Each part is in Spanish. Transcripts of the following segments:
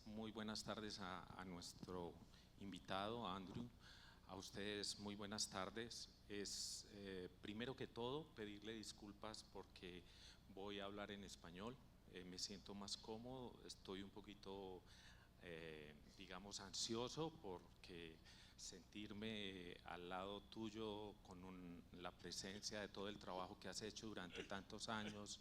Muy buenas tardes a nuestro invitado, Andrew. A ustedes muy buenas tardes. Primero que todo pedirle disculpas porque voy a hablar en español. Me siento más cómodo, estoy un poquito, digamos, ansioso porque sentirme al lado tuyo con la presencia de todo el trabajo que has hecho durante tantos años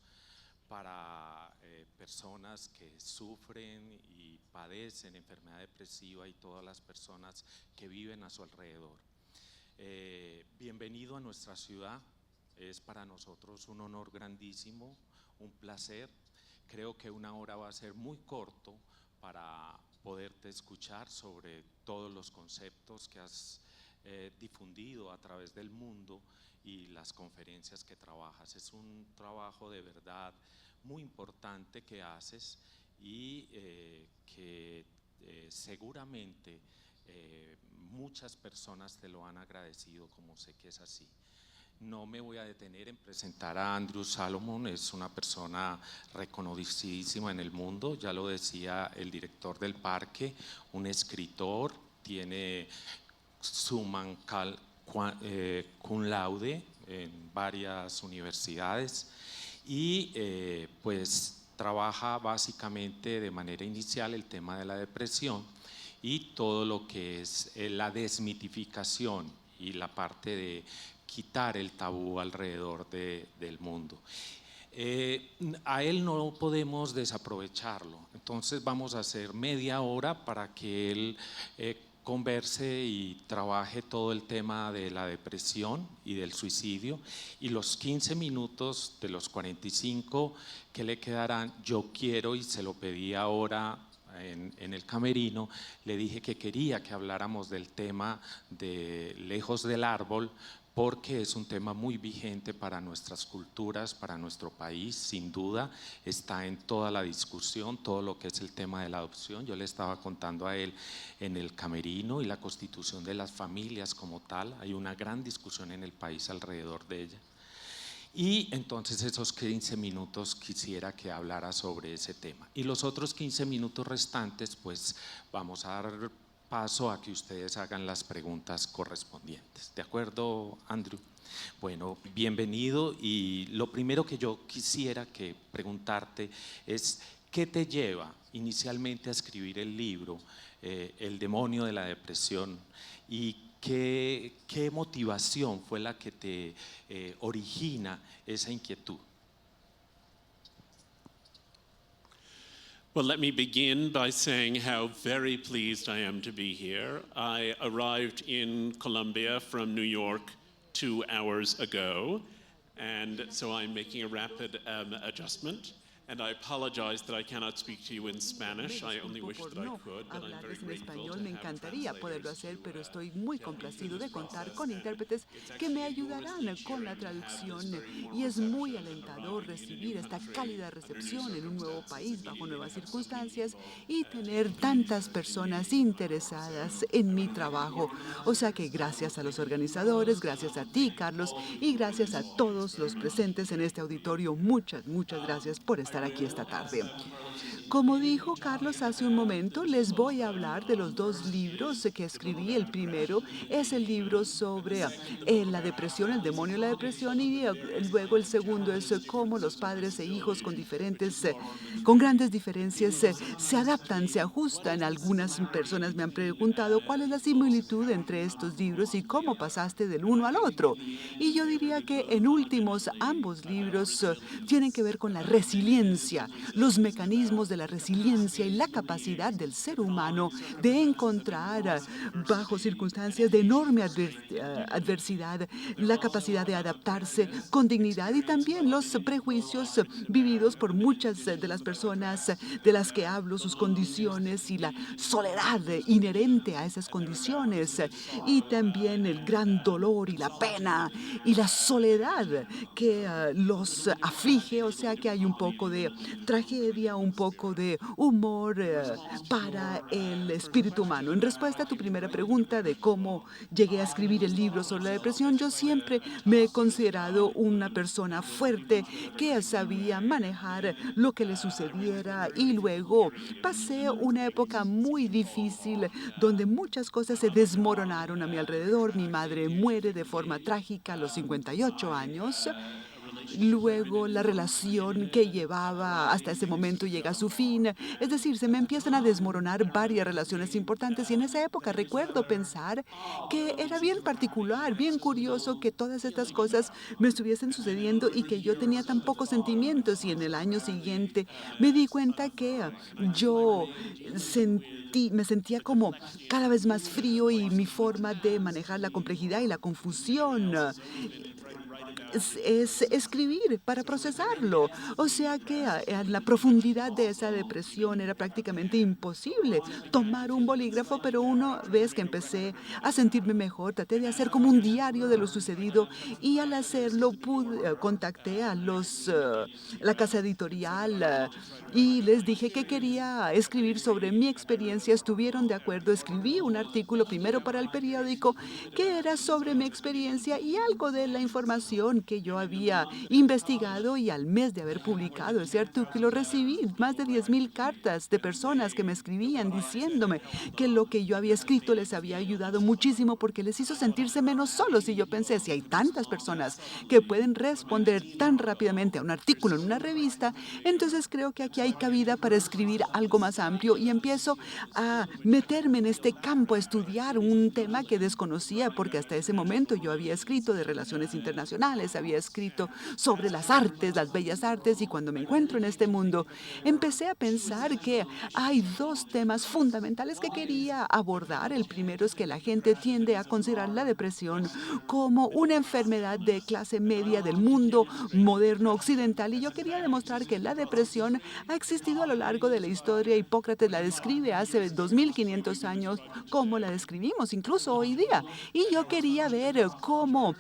para personas que sufren y padecen enfermedad depresiva y todas las personas que viven a su alrededor. Bienvenido a nuestra ciudad, es para nosotros un honor grandísimo, un placer. Creo que una hora va a ser muy corto para poderte escuchar sobre todos los conceptos que has difundido a través del mundo y las conferencias que trabajas. Es un trabajo de verdad muy importante que haces y que seguramente muchas personas te lo han agradecido, como sé que es así. No me voy a detener en presentar a Andrew Salomon, es una persona reconocidísima en el mundo, ya lo decía el director del parque, un escritor, tiene summa cum laude en varias universidades y pues trabaja básicamente de manera inicial el tema de la depresión y todo lo que es la desmitificación y la parte de quitar el tabú alrededor del mundo. A él no podemos desaprovecharlo, entonces vamos a hacer media hora para que él converse y trabaje todo el tema de la depresión y del suicidio, y los 15 minutos de los 45 que le quedarán, yo quiero, y se lo pedí ahora en el camerino, le dije que quería que habláramos del tema de Lejos del Árbol, porque es un tema muy vigente para nuestras culturas, para nuestro país, sin duda, está en toda la discusión, todo lo que es el tema de la adopción. Yo le estaba contando a él en el camerino y la constitución de las familias como tal, hay una gran discusión en el país alrededor de ella. Y entonces esos 15 minutos quisiera que hablara sobre ese tema. Y los otros 15 minutos restantes, pues vamos a dar paso a que ustedes hagan las preguntas correspondientes. ¿De acuerdo, Andrew? Bueno, bienvenido, y lo primero que yo quisiera que preguntarte es ¿qué te lleva inicialmente a escribir el libro El demonio de la depresión? ¿Y qué motivación fue la que te origina esa inquietud? Well, let me begin by saying how very pleased I am to be here. I arrived in Colombia from New York 2 hours ago, and so I'm making a rapid adjustment. And I apologize that I cannot speak to you in Spanish. I only wish that I could, but I'm very grateful to have Me encantaría poderlo hacer, pero estoy muy tell me complacido through de this contar process. con And intérpretes it's que me actually ayudarán enormously con la cheering to have this traducción, very warm y es muy reception, alentador arriving in a new recibir esta country, cálida under new recepción en un nuevo circumstances, país bajo immediately nuevas have so many circunstancias people, y tener taking tantas interest in personas me. interesadas So, en mi trabajo. O sea que gracias a los organizadores, gracias a ti, Carlos, y gracias a todos los presentes en este auditorio, muchas gracias por estar aquí esta tarde. Como dijo Carlos hace un momento, les voy a hablar de los dos libros que escribí. El primero es el libro sobre la depresión, el demonio de la depresión, y luego el segundo es cómo los padres e hijos con grandes diferencias se adaptan, se ajustan. Algunas personas me han preguntado cuál es la similitud entre estos libros y cómo pasaste del uno al otro. Y yo diría que en últimos ambos libros tienen que ver con la resiliencia, los mecanismos de la resiliencia y la capacidad del ser humano de encontrar bajo circunstancias de enorme adversidad la capacidad de adaptarse con dignidad, y también los prejuicios vividos por muchas de las personas de las que hablo, sus condiciones y la soledad inherente a esas condiciones, y también el gran dolor y la pena y la soledad que los aflige. O sea que hay un poco de tragedia, un poco de humor para el espíritu humano. En respuesta a tu primera pregunta de cómo llegué a escribir el libro sobre la depresión, yo siempre me he considerado una persona fuerte que sabía manejar lo que le sucediera, y luego pasé una época muy difícil donde muchas cosas se desmoronaron a mi alrededor. Mi madre muere de forma trágica a los 58 años. Luego la relación que llevaba hasta ese momento llega a su fin. Es decir, se me empiezan a desmoronar varias relaciones importantes, y en esa época recuerdo pensar que era bien particular, bien curioso que todas estas cosas me estuviesen sucediendo y que yo tenía tan pocos sentimientos. Y en el año siguiente me di cuenta que yo me sentía como cada vez más frío, y mi forma de manejar la complejidad y la confusión es escribir para procesarlo. O sea que en la profundidad de esa depresión era prácticamente imposible tomar un bolígrafo, pero una vez que empecé a sentirme mejor, traté de hacer como un diario de lo sucedido, y al hacerlo contacté a la casa editorial y les dije que quería escribir sobre mi experiencia. Estuvieron de acuerdo. Escribí un artículo primero para el periódico que era sobre mi experiencia y algo de la información que yo había investigado, y al mes de haber publicado ese artículo recibí más de 10,000 cartas de personas que me escribían diciéndome que lo que yo había escrito les había ayudado muchísimo porque les hizo sentirse menos solos. Y yo pensé, si hay tantas personas que pueden responder tan rápidamente a un artículo en una revista, entonces creo que aquí hay cabida para escribir algo más amplio, y empiezo a meterme en este campo, a estudiar un tema que desconocía, porque hasta ese momento yo había escrito de relaciones internacionales, había escrito sobre las artes, las bellas artes, y cuando me encuentro en este mundo, empecé a pensar que hay dos temas fundamentales que quería abordar. El primero es que la gente tiende a considerar la depresión como una enfermedad de clase media del mundo moderno occidental, y yo quería demostrar que la depresión ha existido a lo largo de la historia. Hipócrates la describe hace 2500 años como la describimos incluso hoy día, y yo quería ver cómo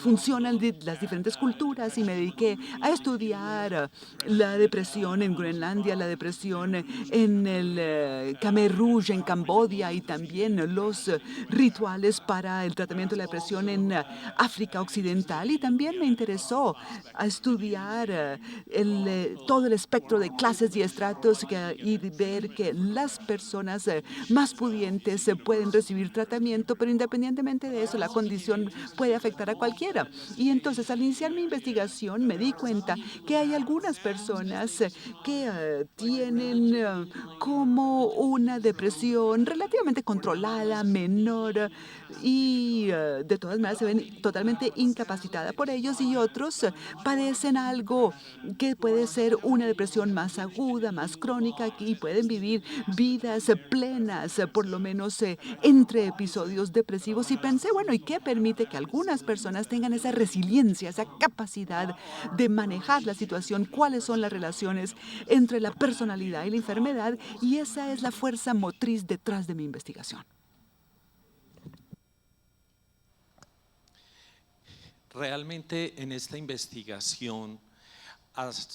funcionan las diferentes culturas, y me dediqué a estudiar la depresión en Groenlandia, la depresión en el Khmer Rouge en Camboya, y también los rituales para el tratamiento de la depresión en África Occidental. Y también me interesó a estudiar todo el espectro de clases y estratos, y ver que las personas más pudientes pueden recibir tratamiento, pero independientemente de eso, la condición puede afectar a cualquiera. Y entonces, al iniciar mi investigación, me di cuenta que hay algunas personas que tienen como una depresión relativamente controlada, menor, y de todas maneras se ven totalmente incapacitada por ellos, y otros padecen algo que puede ser una depresión más aguda, más crónica, y pueden vivir vidas plenas, por lo menos entre episodios depresivos. Y pensé, bueno, ¿y qué permite que algunas personas tengan esa resiliencia, esa capacidad de manejar la situación? ¿Cuáles son las relaciones entre la personalidad y la enfermedad? Y esa es la fuerza motriz detrás de mi investigación. Realmente en esta investigación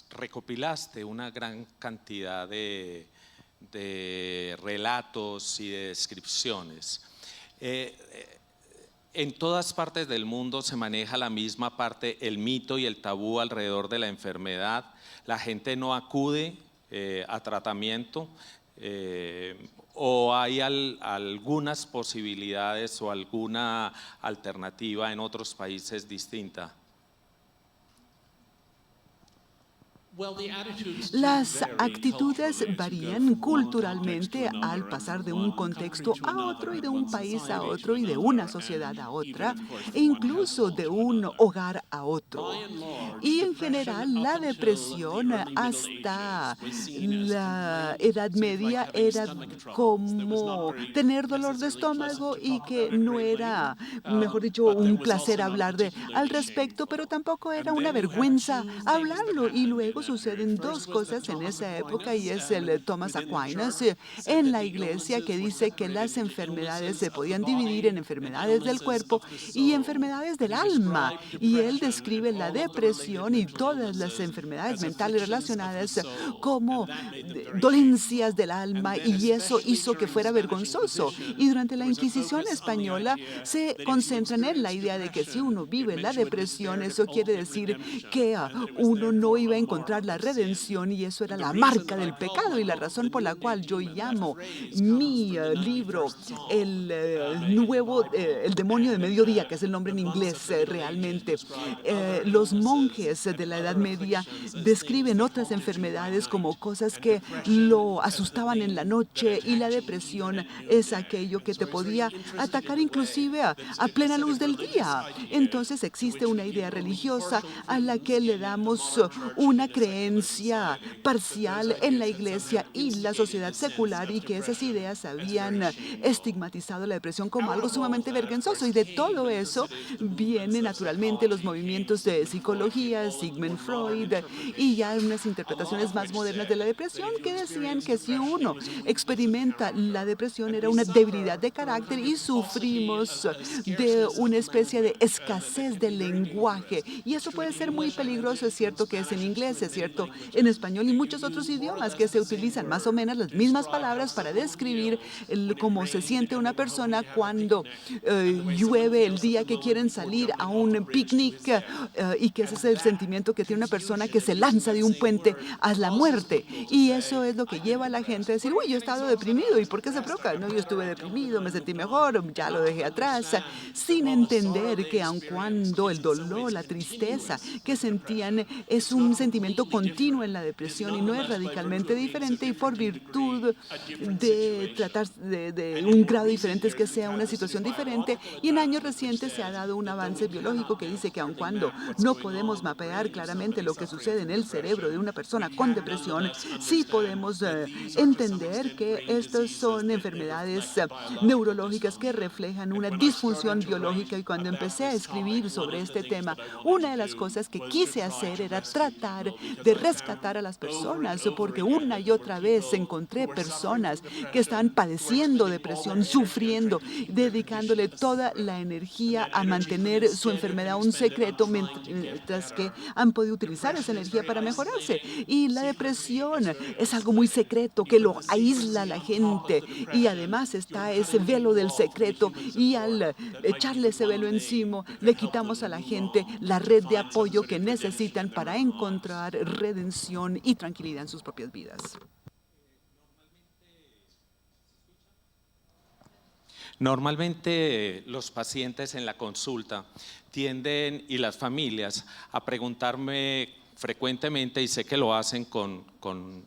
recopilaste una gran cantidad de relatos y de descripciones. En todas partes del mundo se maneja la misma parte, el mito y el tabú alrededor de la enfermedad. La gente no acude a tratamiento, o hay algunas posibilidades o alguna alternativa en otros países distinta. Las actitudes varían culturalmente al pasar de un contexto a otro y de un país a otro y de una sociedad a otra e incluso de un hogar a otro. Y en general la depresión hasta la Edad Media era como tener dolor de estómago y que no era, mejor dicho, un placer hablar al respecto, pero tampoco era una vergüenza hablarlo. Y luego suceden dos cosas en esa época y es el Thomas Aquinas en la iglesia que dice que las enfermedades se podían dividir en enfermedades del cuerpo y enfermedades del alma. Y él describe la depresión y todas las enfermedades mentales relacionadas como dolencias del alma y eso hizo que fuera vergonzoso. Y durante la Inquisición española se concentran en la idea de que si uno vive la depresión, eso quiere decir que uno no iba a encontrar la redención y eso era la marca del pecado. Y la razón por la cual yo llamo mi libro el demonio de mediodía, que es el nombre en inglés realmente. Los monjes de la Edad Media describen otras enfermedades como cosas que lo asustaban en la noche y la depresión es aquello que te podía atacar inclusive a plena luz del día. Entonces existe una idea religiosa a la que le damos una creencia parcial en la iglesia y la sociedad secular y que esas ideas habían estigmatizado la depresión como algo sumamente vergonzoso y de todo eso vienen naturalmente los movimientos de psicología, Sigmund Freud y ya unas interpretaciones más modernas de la depresión que decían que si uno experimenta la depresión era una debilidad de carácter y sufrimos de una especie de escasez de lenguaje y eso puede ser muy peligroso. Es cierto que es en inglés, es cierto en español y muchos otros idiomas que se utilizan más o menos las mismas palabras para describir cómo se siente una persona cuando llueve el día que quieren salir a un picnic y que ese es el sentimiento que tiene una persona que se lanza de un puente a la muerte. Y eso es lo que lleva a la gente a decir, uy, yo he estado deprimido. ¿Y por qué se provoca? No, yo estuve deprimido, me sentí mejor, ya lo dejé atrás, sin entender que aun cuando el dolor, la tristeza que sentían es un sentimiento continuo en la depresión y no es radicalmente diferente y por virtud de tratar de un grado diferente es que sea una situación diferente y en años recientes se ha dado un avance biológico que dice que aun cuando no podemos mapear claramente lo que sucede en el cerebro de una persona con depresión, sí podemos entender que estas son enfermedades neurológicas que reflejan una disfunción biológica y cuando empecé a escribir sobre este tema, una de las cosas que quise hacer era tratar de rescatar a las personas porque una y otra vez encontré personas que están padeciendo depresión, sufriendo, dedicándole toda la energía a mantener su enfermedad un secreto mientras que han podido utilizar esa energía para mejorarse. Y la depresión es algo muy secreto que lo aísla a la gente y además está ese velo del secreto y al echarle ese velo encima le quitamos a la gente la red de apoyo que necesitan para encontrar redención y tranquilidad en sus propias vidas. Normalmente los pacientes en la consulta tienden y las familias a preguntarme frecuentemente, y sé que lo hacen con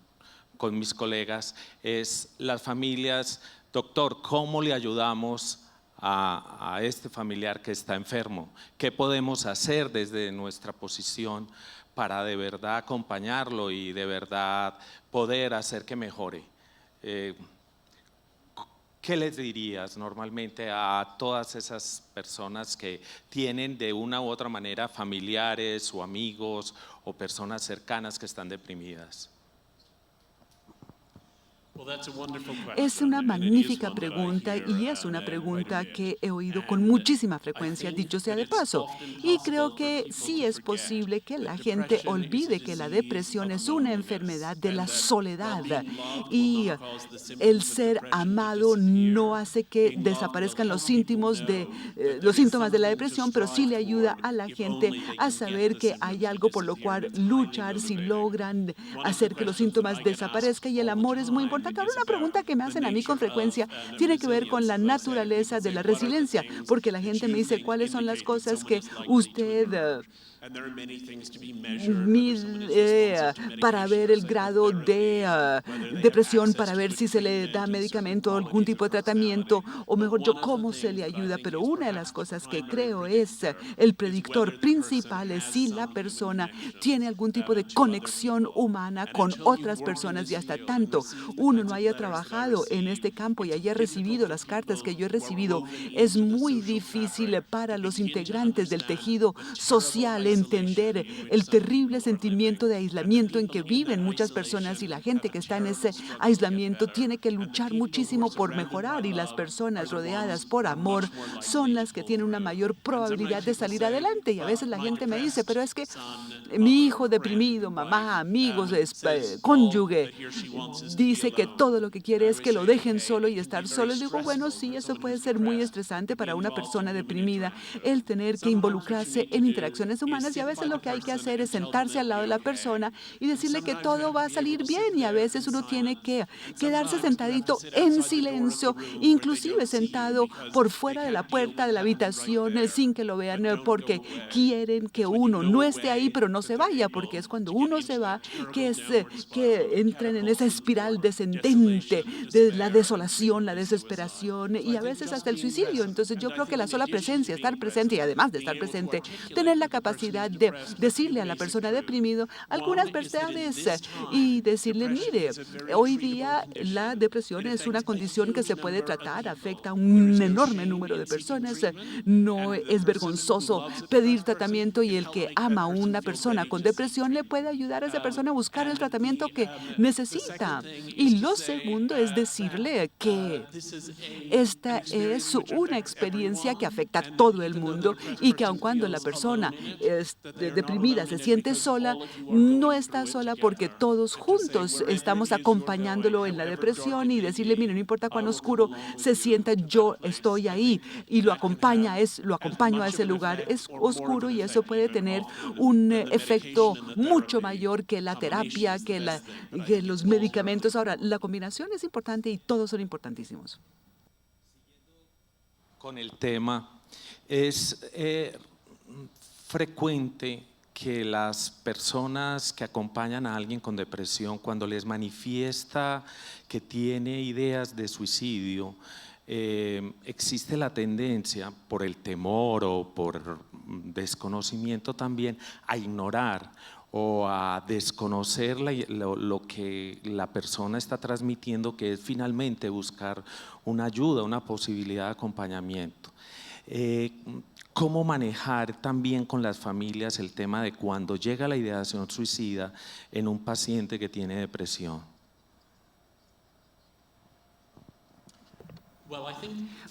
mis colegas, es las familias, doctor, ¿cómo le ayudamos a este familiar que está enfermo? ¿Qué podemos hacer desde nuestra posición para de verdad acompañarlo y de verdad poder hacer que mejore? ¿Qué les dirías normalmente a todas esas personas que tienen de una u otra manera familiares o amigos o personas cercanas que están deprimidas? Es una magnífica pregunta y es una pregunta que he oído con muchísima frecuencia, dicho sea de paso. Y creo que sí es posible que la gente olvide que la depresión es una enfermedad de la soledad y el ser amado no hace que desaparezcan los síntomas de la depresión, pero sí le ayuda a la gente a saber que hay algo por lo cual luchar si logran hacer que los síntomas desaparezcan, y el amor es muy importante. Ahora, una pregunta que me hacen a mí con frecuencia tiene que ver con la naturaleza de la resiliencia, porque la gente me dice cuáles son las cosas que usted mide para ver el grado de depresión, para ver si se le da medicamento o algún tipo de tratamiento, o mejor yo, cómo se le ayuda. Pero una de las cosas que creo es el predictor principal es si la persona tiene algún tipo de conexión humana con otras personas, y hasta tanto uno no haya trabajado en este campo y haya recibido las cartas que yo he recibido, es muy difícil para los integrantes del tejido social entender el terrible sentimiento de aislamiento en que viven muchas personas, y la gente que está en ese aislamiento tiene que luchar muchísimo por mejorar, y las personas rodeadas por amor son las que tienen una mayor probabilidad de salir adelante. Y a veces la gente me dice, pero es que mi hijo deprimido, mamá, amigos, cónyuge, dice que todo lo que quiere es que lo dejen solo y estar solo. Y digo, bueno, sí, eso puede ser muy estresante para una persona deprimida, el tener que involucrarse en interacciones humanas, y a veces lo que hay que hacer es sentarse al lado de la persona y decirle que todo va a salir bien, y a veces uno tiene que quedarse sentadito en silencio, inclusive sentado por fuera de la puerta de la habitación sin que lo vean, porque quieren que uno no esté ahí, pero no se vaya, porque es cuando uno se va que entran en esa espiral descendente de la desolación, la desesperación y a veces hasta el suicidio. Entonces yo creo que la sola presencia, estar presente, y además de estar presente, tener la capacidad de decirle a la persona deprimido algunas verdades y decirle, mire, hoy día la depresión es una condición que se puede tratar, afecta a un enorme número de personas, no es vergonzoso pedir tratamiento, y el que ama a una persona con depresión le puede ayudar a esa persona a buscar el tratamiento que necesita. Y lo segundo es decirle que esta es una experiencia que afecta a todo el mundo, y que aun cuando la persona deprimida se siente sola, no está sola, porque todos juntos estamos acompañándolo en la depresión, y decirle, mire, no importa cuán oscuro se sienta, yo estoy ahí y lo acompaño a ese lugar es oscuro, y eso puede tener un efecto mucho mayor que la terapia, que los medicamentos. Ahora, la combinación es importante y todos son importantísimos. Con el tema, es frecuente que las personas que acompañan a alguien con depresión, cuando les manifiesta que tiene ideas de suicidio, existe la tendencia, por el temor o por desconocimiento también, a ignorar o a desconocer lo que la persona está transmitiendo, que es finalmente buscar una ayuda, una posibilidad de acompañamiento. ¿Cómo manejar también con las familias el tema de cuando llega la ideación suicida en un paciente que tiene depresión?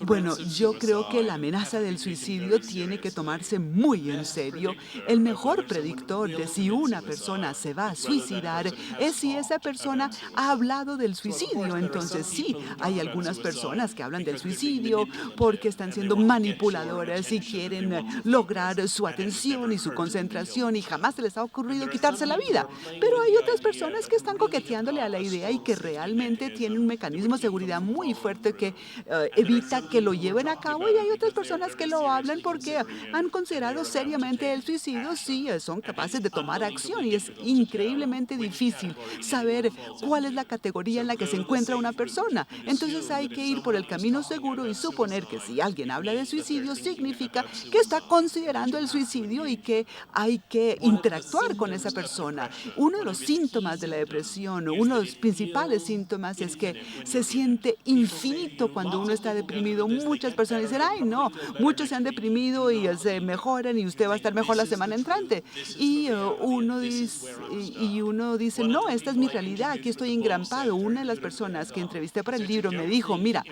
Bueno, yo creo que la amenaza del suicidio tiene que tomarse muy en serio. El mejor predictor de si una persona se va a suicidar es si esa persona ha hablado del suicidio. Entonces sí, hay algunas personas que hablan del suicidio porque están siendo manipuladoras y quieren lograr su atención y su concentración, y jamás se les ha ocurrido quitarse la vida. Pero hay otras personas que están coqueteándole a la idea y que realmente tienen un mecanismo de seguridad muy fuerte que evita que lo lleven a cabo, y hay otras personas que lo hablan porque han considerado seriamente el suicidio, sí, son capaces de tomar acción, y es increíblemente difícil saber cuál es la categoría en la que se encuentra una persona. Entonces hay que ir por el camino seguro y suponer que si alguien habla de suicidio, significa que está considerando el suicidio y que hay que interactuar con esa persona. Uno de los síntomas de la depresión, uno de los principales síntomas, es que se siente infinito cuando cuando uno está deprimido, muchas personas dicen, ay, no, muchos se han deprimido y se mejoran y usted va a estar mejor la semana entrante. Y uno dice, no, esta es mi realidad, aquí estoy engrampado. Una de las personas que entrevisté para el libro me dijo, mira,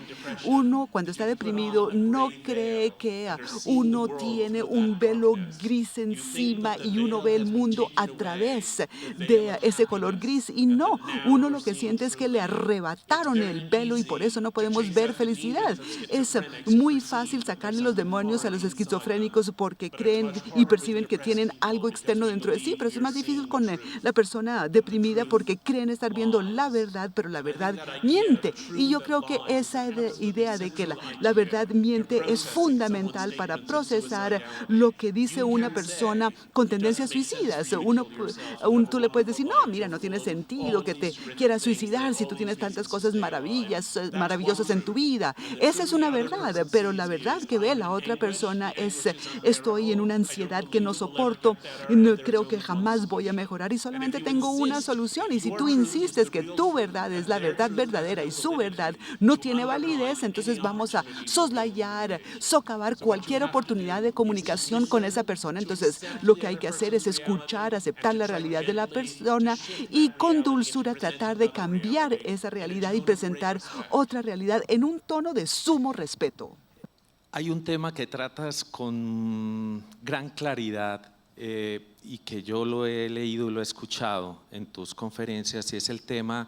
uno cuando está deprimido no cree que uno tiene un velo gris encima y uno ve el mundo a través de ese color gris. Y no, uno lo que siente es que le arrebataron el velo y por eso no podemos ver felicidad. Es muy fácil sacarle los demonios a los esquizofrénicos porque creen y perciben que tienen algo externo dentro de sí, pero es más difícil con la persona deprimida porque creen estar viendo la verdad, pero la verdad miente. Y yo creo que esa idea de que la verdad miente es fundamental para procesar lo que dice una persona con tendencias suicidas. Tú le puedes decir, no, mira, no tiene sentido que te quieras suicidar si tú tienes tantas cosas maravillosas en tu vida. Esa es una verdad, pero la verdad que ve la otra persona es, estoy en una ansiedad que no soporto, no creo que jamás voy a mejorar y solamente tengo una solución. Y si tú insistes que tu verdad es la verdad verdadera y su verdad no tiene validez, entonces vamos a soslayar, socavar cualquier oportunidad de comunicación con esa persona. Entonces, lo que hay que hacer es escuchar, aceptar la realidad de la persona y con dulzura tratar de cambiar esa realidad y presentar otra realidad en un tono de sumo respeto. Hay un tema que tratas con gran claridad y que yo lo he leído y lo he escuchado en tus conferencias, y es el tema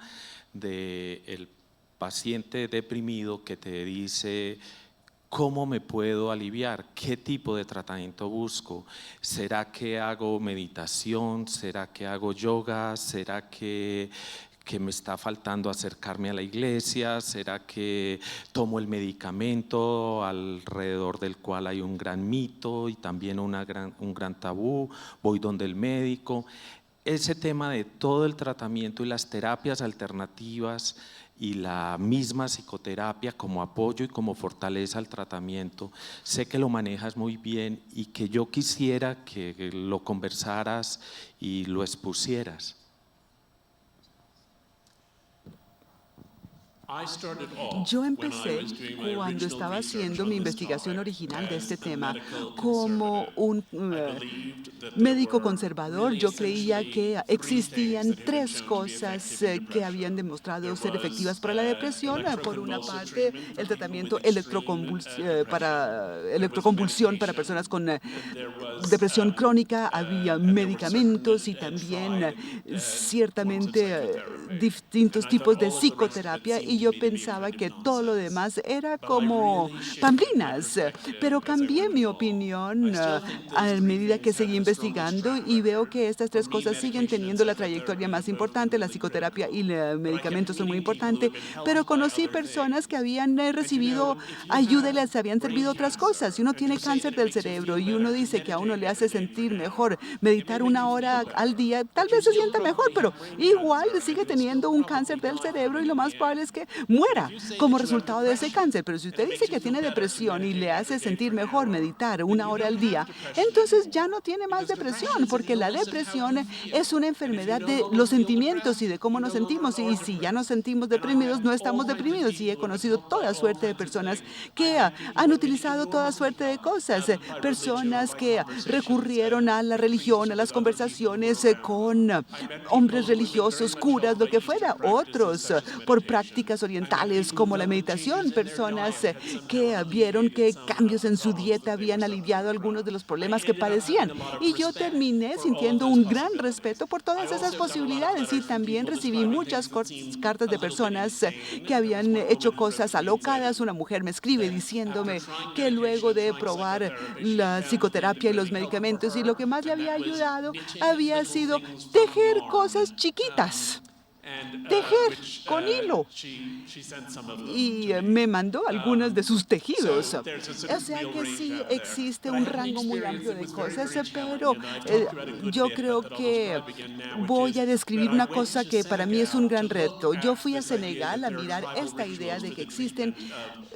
del paciente deprimido que te dice, ¿cómo me puedo aliviar? ¿Qué tipo de tratamiento busco? ¿Será que hago meditación? ¿Será que hago yoga? ¿Será que me está faltando acercarme a la iglesia? ¿Será que tomo el medicamento alrededor del cual hay un gran mito y también un gran tabú? ¿Voy donde el médico? Ese tema de todo el tratamiento y las terapias alternativas y la misma psicoterapia como apoyo y como fortaleza al tratamiento, sé que lo manejas muy bien y que yo quisiera que lo conversaras y lo expusieras. Yo empecé cuando estaba haciendo mi investigación original de este tema como un médico conservador. Yo creía que existían tres cosas que habían demostrado ser efectivas para la depresión. Por una parte, el tratamiento para electroconvulsión para personas con depresión crónica, había medicamentos y también ciertamente distintos tipos de psicoterapia, y yo pensaba que todo lo demás era como pamplinas, pero cambié mi opinión a medida que seguí investigando y veo que estas tres cosas siguen teniendo la trayectoria más importante. La psicoterapia y los medicamentos son muy importantes, pero conocí personas que habían recibido ayuda y les habían servido otras cosas. Si uno tiene cáncer del cerebro y uno dice que a uno le hace sentir mejor meditar 1 hora al día, tal vez se sienta mejor, pero igual sigue teniendo un cáncer del cerebro y lo más probable es que muera como resultado de ese cáncer. Pero si usted dice que tiene depresión y le hace sentir mejor meditar 1 hora al día, entonces ya no tiene más depresión, porque la depresión es una enfermedad de los sentimientos y de cómo nos sentimos. Y si ya nos sentimos deprimidos, no estamos deprimidos. Y he conocido toda suerte de personas que han utilizado toda suerte de cosas, personas que recurrieron a la religión, a las conversaciones con hombres religiosos, curas, lo que fuera, otros por prácticas orientales como la meditación, personas que vieron que cambios en su dieta habían aliviado algunos de los problemas que padecían. Y yo terminé sintiendo un gran respeto por todas esas posibilidades, y también recibí muchas cartas de personas que habían hecho cosas alocadas. Una mujer me escribe diciéndome que luego de probar la psicoterapia y los medicamentos, y lo que más le había ayudado había sido tejer cosas chiquitas. Tejer con hilo, y me mandó algunos de sus tejidos. O sea que sí existe un rango muy amplio de cosas, pero yo creo que voy a describir una cosa que para mí es un gran reto. Yo fui a Senegal a mirar esta idea de que existen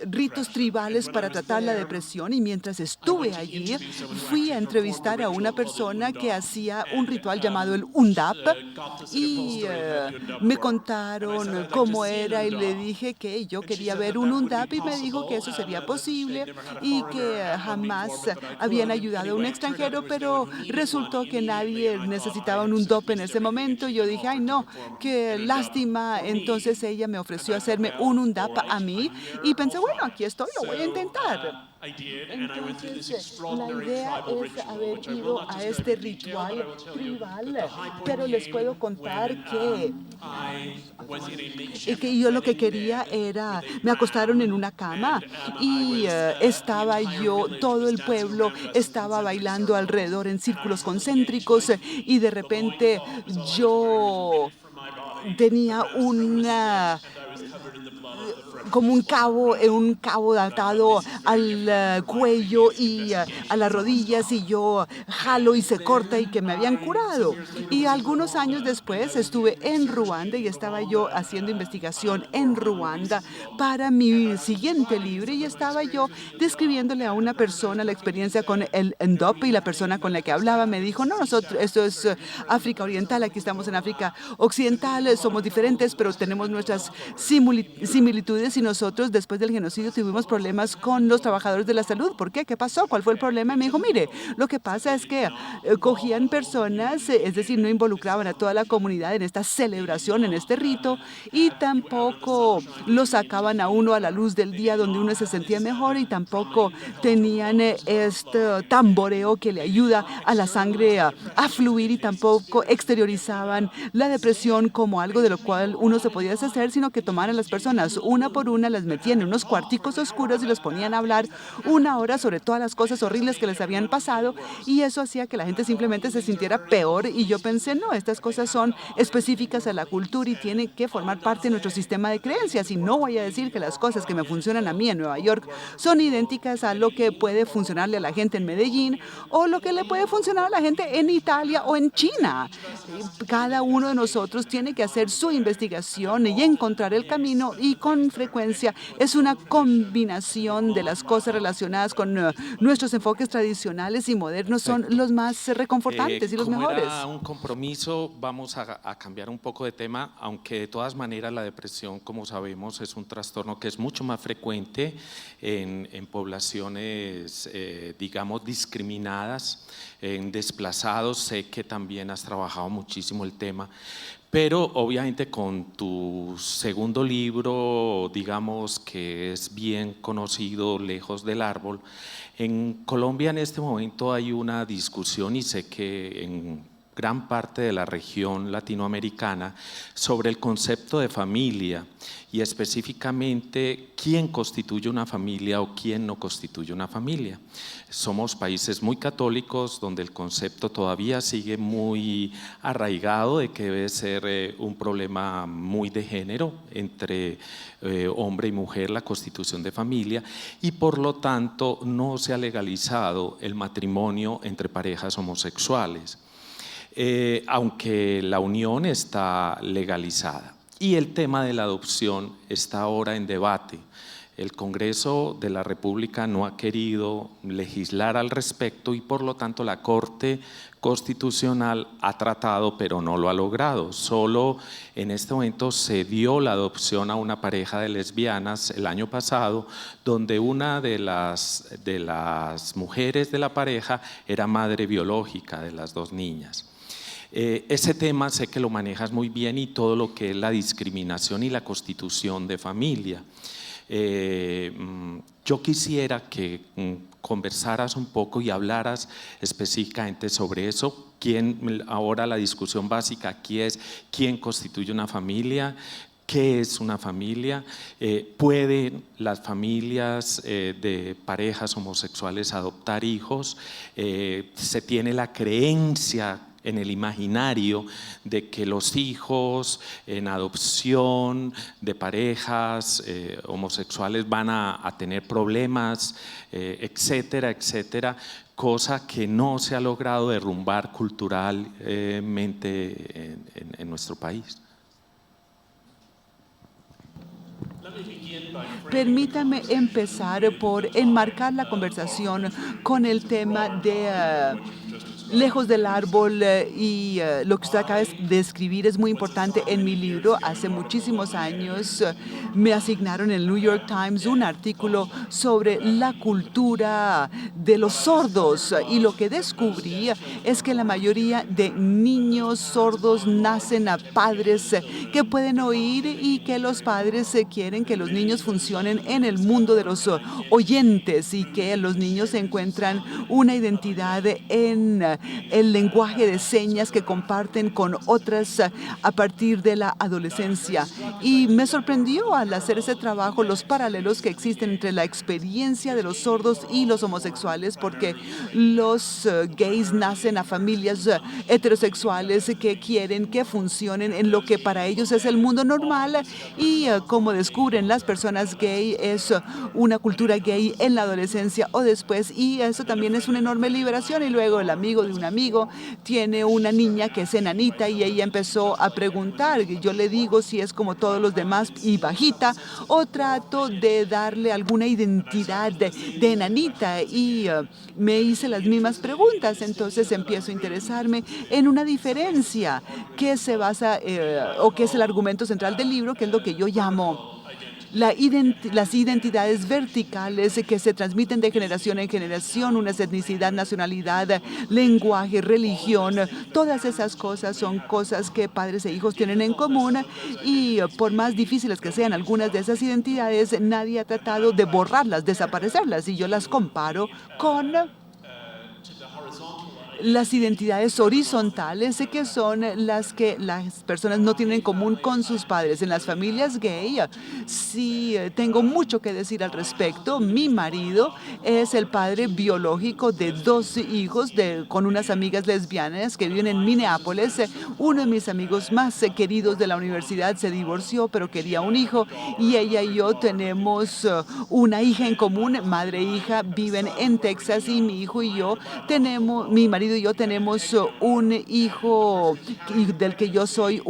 ritos tribales para tratar la depresión, y mientras estuve allí fui a entrevistar a una persona que hacía un ritual llamado el Undap, y me contaron cómo era y le dije que yo quería ver un UNDAP y me dijo que eso sería posible y que jamás habían ayudado a un extranjero, pero resultó que nadie necesitaba un UNDAP en ese momento. Yo dije, ay no, qué lástima. Entonces ella me ofreció hacerme un UNDAP a mí y pensé, bueno, aquí estoy, lo voy a intentar. Entonces, la idea es haber ido a este ritual tribal, pero les puedo contar que yo lo que quería era, me acostaron en una cama y estaba yo, todo el pueblo estaba bailando alrededor en círculos concéntricos y de repente yo tenía como un cabo atado al cuello y a las rodillas y yo jalo y se corta y que me habían curado. Y algunos años después estuve en Ruanda y estaba yo haciendo investigación en Ruanda para mi siguiente libro y estaba yo describiéndole a una persona la experiencia con el NDOP y la persona con la que hablaba me dijo, no, nosotros, esto es África Oriental, aquí estamos en África Occidental, somos diferentes, pero tenemos nuestras similitudes y nosotros después del genocidio tuvimos problemas con los trabajadores de la salud. ¿Por qué? ¿Qué pasó? ¿Cuál fue el problema? Y me dijo, mire, lo que pasa es que cogían personas, es decir, no involucraban a toda la comunidad en esta celebración, en este rito, y tampoco lo sacaban a uno a la luz del día donde uno se sentía mejor y tampoco tenían este tamboreo que le ayuda a la sangre a fluir y tampoco exteriorizaban la depresión como algo de lo cual uno se podía deshacer, sino que tomaran a las personas una por una, las metían en unos cuarticos oscuros y los ponían a hablar 1 hora sobre todas las cosas horribles que les habían pasado y eso hacía que la gente simplemente se sintiera peor y yo pensé, no, estas cosas son específicas a la cultura y tienen que formar parte de nuestro sistema de creencias y no voy a decir que las cosas que me funcionan a mí en Nueva York son idénticas a lo que puede funcionarle a la gente en Medellín o lo que le puede funcionar a la gente en Italia o en China. Cada uno de nosotros tiene que hacer su investigación y encontrar el camino y con frecuencia es una combinación de las cosas relacionadas con nuestros enfoques tradicionales y modernos son Perfecto. los más reconfortantes y los Como mejores. era un compromiso, vamos a cambiar un poco de tema, aunque de todas maneras la depresión, como sabemos, es un trastorno que es mucho más frecuente en poblaciones, digamos, discriminadas, en desplazados. Sé que también has trabajado muchísimo el tema, pero obviamente con tu segundo libro, digamos que es bien conocido, Lejos del Árbol, en Colombia en este momento hay una discusión y sé que en gran parte de la región latinoamericana sobre el concepto de familia y específicamente quién constituye una familia o quién no constituye una familia. Somos países muy católicos donde el concepto todavía sigue muy arraigado de que debe ser un problema muy de género entre hombre y mujer, la constitución de familia, y por lo tanto no se ha legalizado el matrimonio entre parejas homosexuales, aunque la unión está legalizada. Y el tema de la adopción está ahora en debate. El Congreso de la República no ha querido legislar al respecto y por lo tanto la Corte Constitucional ha tratado pero no lo ha logrado. Solo en este momento se dio la adopción a una pareja de lesbianas el año pasado donde una de las mujeres de la pareja era madre biológica de las dos niñas. Ese tema sé que lo manejas muy bien y todo lo que es la discriminación y la constitución de familia. Yo quisiera que conversaras un poco y hablaras específicamente sobre eso. Ahora la discusión básica aquí es quién constituye una familia, qué es una familia, pueden las familias de parejas homosexuales adoptar hijos, se tiene la creencia en el imaginario de que los hijos en adopción de parejas homosexuales van a tener problemas, etcétera, etcétera, cosa que no se ha logrado derrumbar culturalmente en nuestro país. Permítame empezar por enmarcar la conversación con el tema de lejos del árbol y lo que usted acaba de escribir es muy importante en mi libro. Hace muchísimos años me asignaron en el New York Times un artículo sobre la cultura de los sordos y lo que descubrí es que la mayoría de niños sordos nacen a padres que pueden oír y que los padres quieren que los niños funcionen en el mundo de los oyentes y que los niños encuentran una identidad en el lenguaje de señas que comparten con otras a partir de la adolescencia. Y me sorprendió al hacer ese trabajo los paralelos que existen entre la experiencia de los sordos y los homosexuales, porque los gays nacen a familias heterosexuales que quieren que funcionen en lo que para ellos es el mundo normal y como descubren las personas gay es una cultura gay en la adolescencia o después, y eso también es una enorme liberación. Y luego el amigo de un amigo tiene una niña que es enanita y ella empezó a preguntar, yo le digo si es como todos los demás y bajita o trato de darle alguna identidad de enanita y me hice las mismas preguntas. Entonces empiezo a interesarme en una diferencia que se basa o que es el argumento central del libro, que es lo que yo llamo las identidades verticales que se transmiten de generación en generación, una etnicidad, nacionalidad, lenguaje, religión, todas esas cosas son cosas que padres e hijos tienen en común y por más difíciles que sean algunas de esas identidades, nadie ha tratado de borrarlas, desaparecerlas, y yo las comparo con las identidades horizontales que son las que las personas no tienen en común con sus padres. En las familias gay, sí tengo mucho que decir al respecto. Mi marido es el padre biológico de 2 hijos con unas amigas lesbianas que viven en Minneapolis. Uno de mis amigos más queridos de la universidad se divorció, pero quería un hijo, y ella y yo tenemos una hija en común, madre e hija, viven en Texas, y mi hijo y yo tenemos, mi marido y yo tenemos un hijo del que yo soy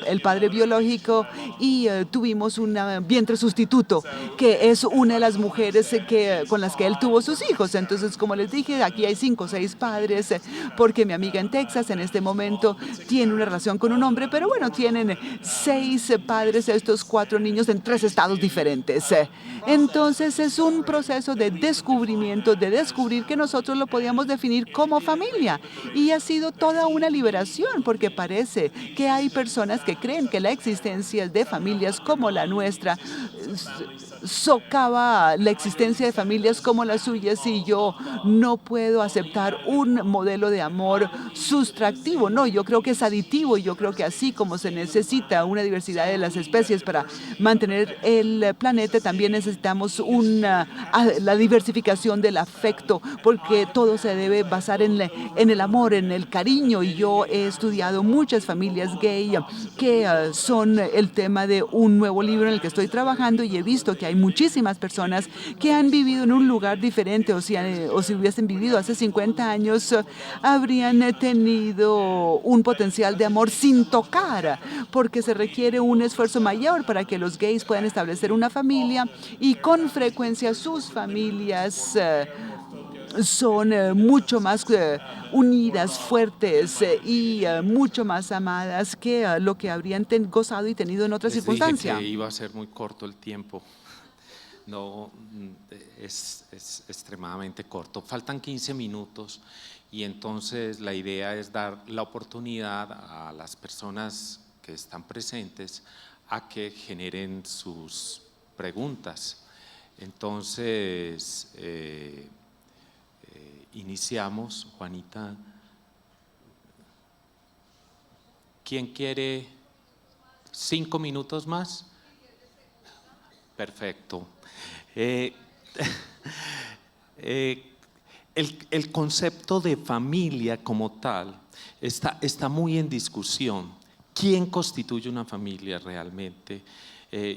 el padre biológico, y tuvimos un vientre sustituto, que es una de las mujeres con las que él tuvo sus hijos. Entonces, como les dije, aquí hay 5 o 6 padres, porque mi amiga en Texas en este momento tiene una relación con un hombre, pero bueno, tienen 6 padres, estos 4 niños en 3 estados diferentes. Entonces, es un proceso de descubrimiento, de descubrir que nosotros lo podíamos definir como familia. Y ha sido toda una liberación, porque parece que hay personas que creen que la existencia de familias como la nuestra socava la existencia de familias como las suyas, y yo no puedo aceptar un modelo de amor sustractivo. No, yo creo que es aditivo, y yo creo que así como se necesita una diversidad de las especies para mantener el planeta, también necesitamos la diversificación del afecto, porque todo se debe basar en el amor, en el cariño. Y yo he estudiado muchas familias gay que son el tema de un nuevo libro en el que estoy trabajando, y he visto que hay muchísimas personas que han vivido en un lugar diferente, o si hubiesen vivido hace 50 años, habrían tenido un potencial de amor sin tocar, porque se requiere un esfuerzo mayor para que los gays puedan establecer una familia, y con frecuencia sus familias son mucho más unidas, fuertes y mucho más amadas que lo que habrían gozado y tenido en otra Les circunstancia. dije que iba a ser muy corto el tiempo. No, es extremadamente corto. Faltan 15 minutos, y entonces la idea es dar la oportunidad a las personas que están presentes a que generen sus preguntas. Entonces, iniciamos. Juanita, ¿quién quiere 5 minutos más? Perfecto. El concepto de familia como tal está muy en discusión. ¿Quién constituye una familia realmente?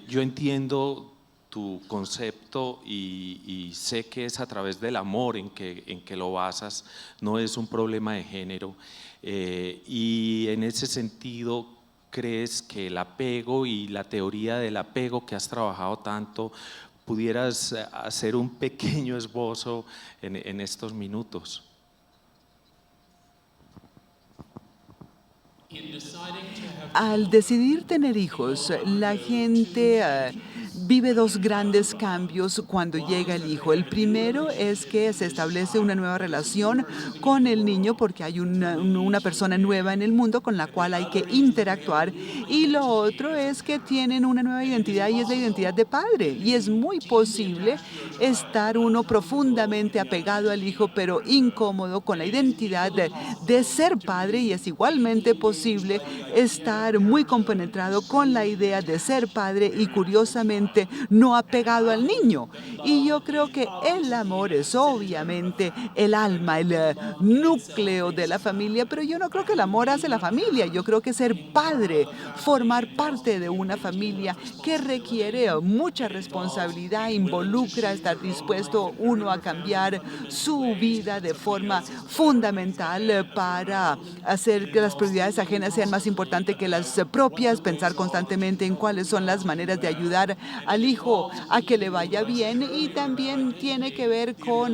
Yo entiendo tu concepto y sé que es a través del amor en que lo basas, no es un problema de género, y en ese sentido, ¿crees que el apego y la teoría del apego que has trabajado tanto, pudieras hacer un pequeño esbozo en estos minutos? Al decidir tener hijos, la gente vive dos grandes cambios cuando llega el hijo. El primero es que se establece una nueva relación con el niño porque hay una persona nueva en el mundo con la cual hay que interactuar. Y lo otro es que tienen una nueva identidad y es la identidad de padre. Y es muy posible estar uno profundamente apegado al hijo, pero incómodo con la identidad de ser padre. Y es igualmente posible estar muy compenetrado con la idea de ser padre y curiosamente no apegado al niño. Y yo creo que el amor es obviamente el alma, el núcleo de la familia, pero yo no creo que el amor hace la familia. Yo creo que ser padre, formar parte de una familia que requiere mucha responsabilidad, involucra estar dispuesto uno a cambiar su vida de forma fundamental para hacer que las prioridades ajenas sean más importantes que las propias, pensar constantemente en cuáles son las maneras de ayudar al hijo a que le vaya bien, y también tiene que ver con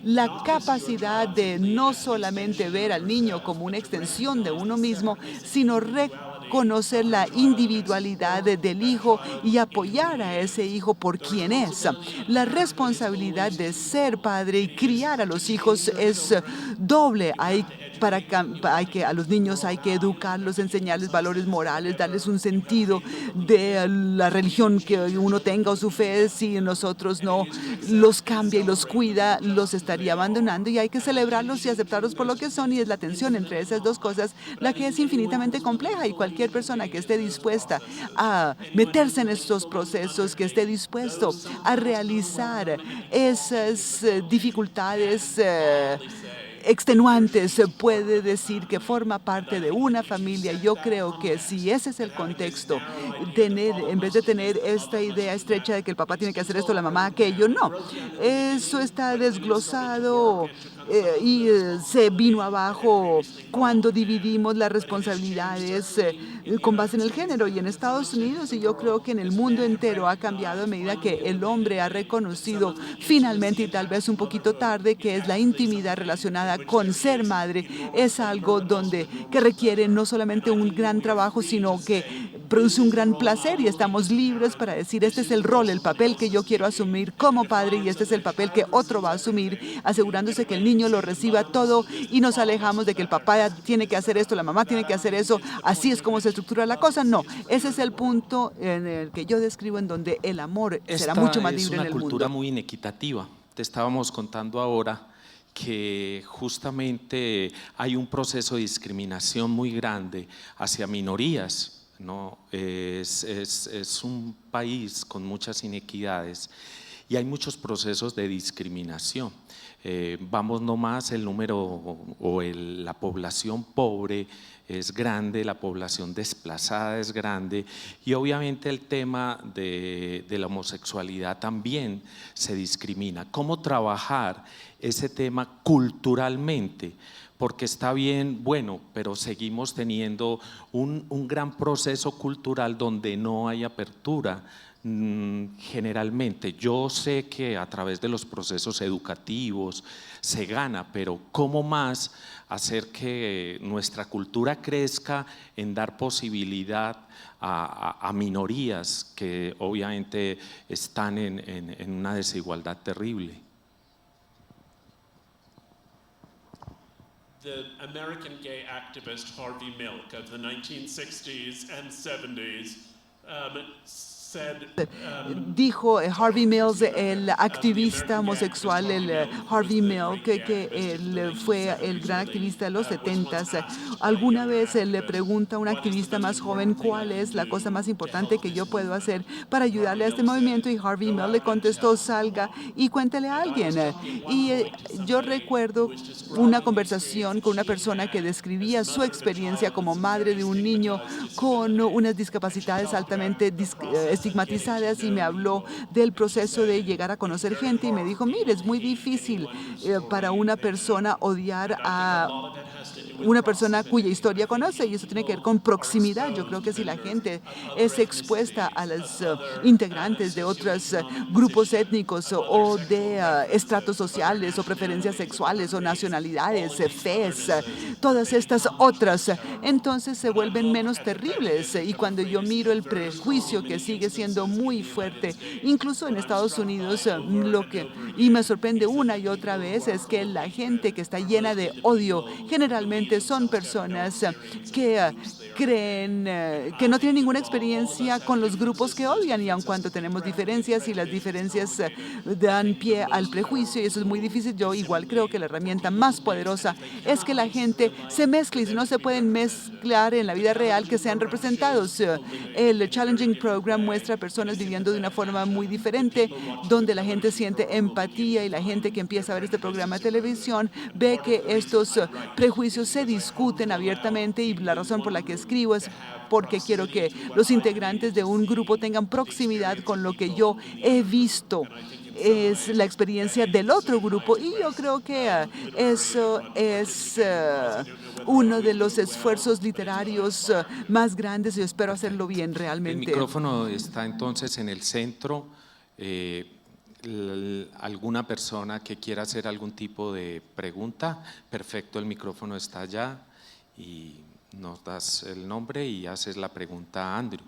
la capacidad de no solamente ver al niño como una extensión de uno mismo, sino reconocer la individualidad del hijo y apoyar a ese hijo por quien es. La responsabilidad de ser padre y criar a los hijos es doble. A los niños hay que educarlos, enseñarles valores morales, darles un sentido de la religión que uno tenga o su fe. Si nosotros no los cambia y los cuida, los estaría abandonando, y hay que celebrarlos y aceptarlos por lo que son, y es la tensión entre esas dos cosas la que es infinitamente compleja, y cualquier persona que esté dispuesta a meterse en estos procesos, que esté dispuesto a realizar esas dificultades extenuantes, puede decir que forma parte de una familia. Yo creo que si ese es el contexto, en vez de tener esta idea estrecha de que el papá tiene que hacer esto, la mamá aquello, no. Eso está desglosado se vino abajo cuando dividimos las responsabilidades con base en el género, y en Estados Unidos, y yo creo que en el mundo entero ha cambiado a medida que el hombre ha reconocido finalmente, y tal vez un poquito tarde, que es la intimidad relacionada con ser madre. Es algo que requiere no solamente un gran trabajo, sino que produce un gran placer, y estamos libres para decir: este es el rol, el papel que yo quiero asumir como padre, y este es el papel que otro va a asumir, asegurándose que el niño lo reciba todo, y nos alejamos de que el papá tiene que hacer esto, la mamá tiene que hacer eso, así es como se estructura la cosa. No, ese es el punto en el que yo describo, en donde el amor será mucho más libre en el mundo. Es una cultura muy inequitativa. Te estábamos contando ahora que justamente hay un proceso de discriminación muy grande hacia minorías, ¿no? Es un país con muchas inequidades y hay muchos procesos de discriminación. Vamos nomás, el número la población pobre es grande, la población desplazada es grande, y obviamente el tema de la homosexualidad también se discrimina. ¿Cómo trabajar ese tema culturalmente? Porque está bien, bueno, pero seguimos teniendo un gran proceso cultural donde no hay apertura. Generalmente, yo sé que a través de los procesos educativos se gana, pero ¿cómo más hacer que nuestra cultura crezca en dar posibilidad a minorías que obviamente están en una desigualdad terrible? The American gay activist Harvey Milk of the 1960s and 70s dijo Harvey Milk, el activista homosexual, Harvey Milk, que él fue el gran activista de los 70s. Alguna vez él le pregunta a un activista más joven cuál es la cosa más importante que yo puedo hacer para ayudarle a este movimiento, y Harvey Milk le contestó: salga y cuéntele a alguien. Y yo recuerdo una conversación con una persona que describía su experiencia como madre de un niño con unas discapacidades altamente estigmatizadas, y me habló del proceso de llegar a conocer gente, y me dijo: mire, es muy difícil para una persona odiar a una persona cuya historia conoce, y eso tiene que ver con proximidad. Yo creo que si la gente es expuesta a los integrantes de otros grupos étnicos o de estratos sociales o preferencias sexuales o nacionalidades, fes, todas estas otras, entonces se vuelven menos terribles. Y cuando yo miro el prejuicio que sigue siendo muy fuerte, incluso en Estados Unidos, y me sorprende una y otra vez, es que la gente que está llena de odio generalmente son personas que creen que no tienen ninguna experiencia con los grupos que odian, y aun cuando tenemos diferencias y las diferencias dan pie al prejuicio, y eso es muy difícil, yo igual creo que la herramienta más poderosa es que la gente se mezcle, y si no se pueden mezclar en la vida real, que sean representados. El Challenging Program muestra a personas viviendo de una forma muy diferente, donde la gente siente empatía, y la gente que empieza a ver este programa de televisión ve que estos prejuicios se discuten abiertamente, y la razón por la que escribo es porque quiero que los integrantes de un grupo tengan proximidad con lo que yo he visto. Es la experiencia del otro grupo, y yo creo que eso es uno de los esfuerzos literarios más grandes, y yo espero hacerlo bien El realmente. micrófono está entonces en el centro. ¿Alguna persona que quiera hacer algún tipo de pregunta? Perfecto, el micrófono está allá y nos das el nombre y haces la pregunta a Andrew.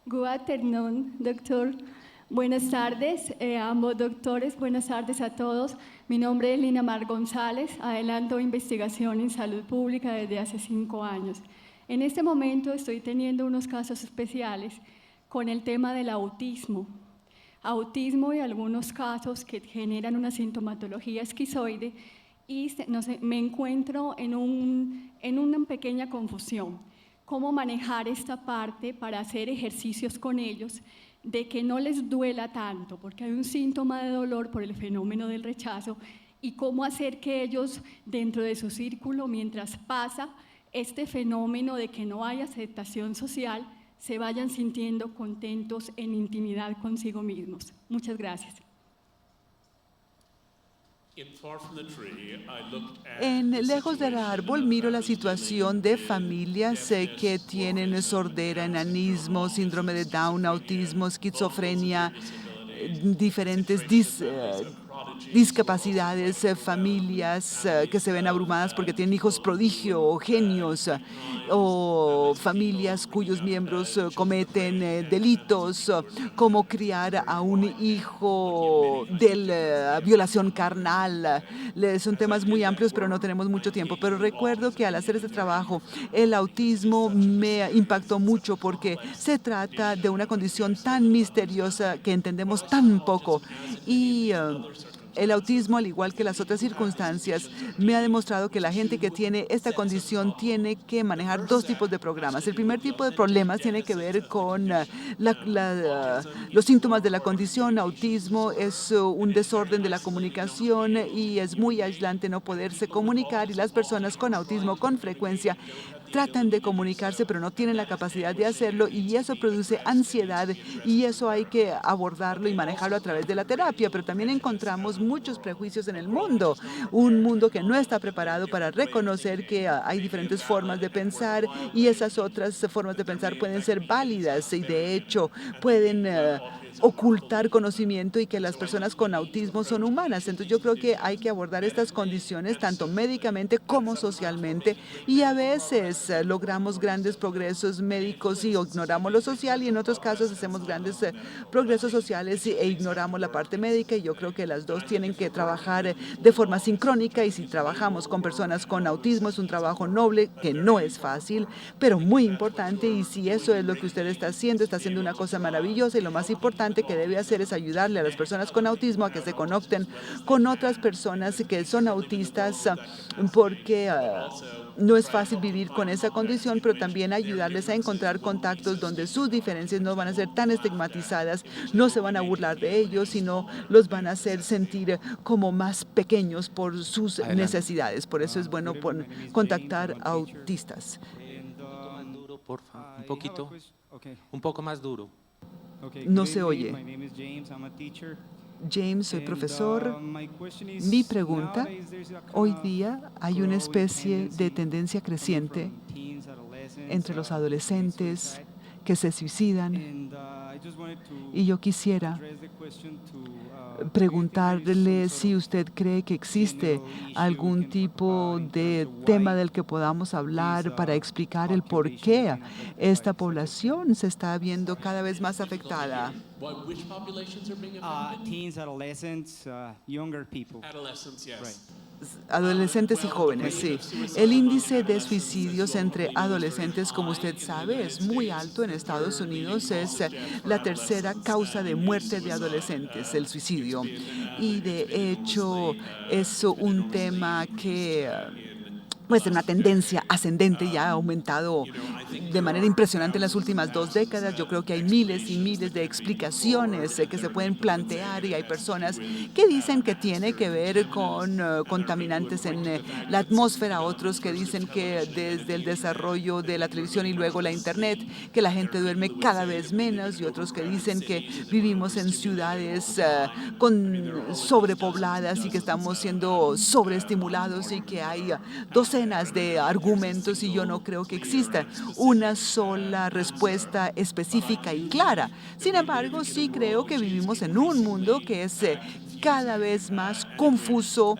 Good afternoon, doctor. Buenas tardes a ambos doctores, buenas tardes a todos. Mi nombre es Lina Mar González, adelanto investigación en salud pública desde hace 5 años. En este momento estoy teniendo unos casos especiales con el tema del autismo y algunos casos que generan una sintomatología esquizoide, y me encuentro en una pequeña confusión. ¿Cómo manejar esta parte para hacer ejercicios con ellos de que no les duela tanto? Porque hay un síntoma de dolor por el fenómeno del rechazo, y cómo hacer que ellos, dentro de su círculo, mientras pasa este fenómeno de que no hay aceptación social, se vayan sintiendo contentos en intimidad consigo mismos. Muchas gracias. Lejos del árbol, miro la situación de familias que tienen sordera, enanismo, síndrome de Down, autismo, esquizofrenia, diferentes discapacidades, familias que se ven abrumadas porque tienen hijos prodigio o genios, o familias cuyos miembros cometen delitos, como criar a un hijo de la violación carnal. Son temas muy amplios, pero no tenemos mucho tiempo. Pero recuerdo que al hacer este trabajo, el autismo me impactó mucho, porque se trata de una condición tan misteriosa que entendemos tan poco. Y el autismo, al igual que las otras circunstancias, me ha demostrado que la gente que tiene esta condición tiene que manejar 2 tipos de programas. El primer tipo de problemas tiene que ver con los síntomas de la condición. Autismo es un desorden de la comunicación, y es muy aislante no poderse comunicar, y las personas con autismo con frecuencia tratan de comunicarse, pero no tienen la capacidad de hacerlo, y eso produce ansiedad, y eso hay que abordarlo y manejarlo a través de la terapia. Pero también encontramos muchos prejuicios en el mundo, un mundo que no está preparado para reconocer que hay diferentes formas de pensar, y esas otras formas de pensar pueden ser válidas, y de hecho pueden ocultar conocimiento, y que las personas con autismo son humanas. Entonces yo creo que hay que abordar estas condiciones tanto médicamente como socialmente, y a veces logramos grandes progresos médicos y ignoramos lo social, y en otros casos hacemos grandes progresos sociales e ignoramos la parte médica, y yo creo que las dos tienen que trabajar de forma sincrónica. Y si trabajamos con personas con autismo, es un trabajo noble que no es fácil, pero muy importante, y si eso es lo que usted está haciendo una cosa maravillosa, y lo más importante que debe hacer es ayudarle a las personas con autismo a que se conecten con otras personas que son autistas, porque no es fácil vivir con esa condición, pero también ayudarles a encontrar contactos donde sus diferencias no van a ser tan estigmatizadas, no se van a burlar de ellos, sino los van a hacer sentir como más pequeños por sus necesidades. Por eso es bueno contactar a autistas. Un poquito más duro, por favor, un poquito, un poco más duro. Okay, No good se evening. oye. My name is James. I'm a teacher. James, soy And, profesor. my question is, Mi pregunta, nowadays there's a kind hoy of día hay una growing especie de tendency tendencia coming creciente from teens, adolescents, entre los to commit adolescentes suicide. que se suicidan. And, I just wanted to Y yo quisiera address the question to, do you think there is preguntarle some si sort usted cree que existe general issue we algún can talk tipo about in de terms of tema why del que podamos hablar this, para explicar el por population is qué being affected by esta such a thing? población se está viendo cada vez más afectada. Which populations are being affected? Teens, adolescents, younger people. Adolescents, yes. Right. Adolescentes y jóvenes, sí. El índice de suicidios entre adolescentes, como usted sabe, es muy alto en Estados Unidos. Es la tercera causa de muerte de adolescentes, el suicidio. Y de hecho, es un tema que pues una tendencia ascendente y ha aumentado de manera impresionante en las últimas 2 décadas. Yo creo que hay miles y miles de explicaciones que se pueden plantear y hay personas que dicen que tiene que ver con contaminantes en la atmósfera, otros que dicen que desde el desarrollo de la televisión y luego la internet, que la gente duerme cada vez menos y otros que dicen que vivimos en ciudades sobrepobladas y que estamos siendo sobreestimulados y que hay docenas de argumentos y yo no creo que exista una sola respuesta específica y clara. Sin embargo, sí creo que vivimos en un mundo que es cada vez más confuso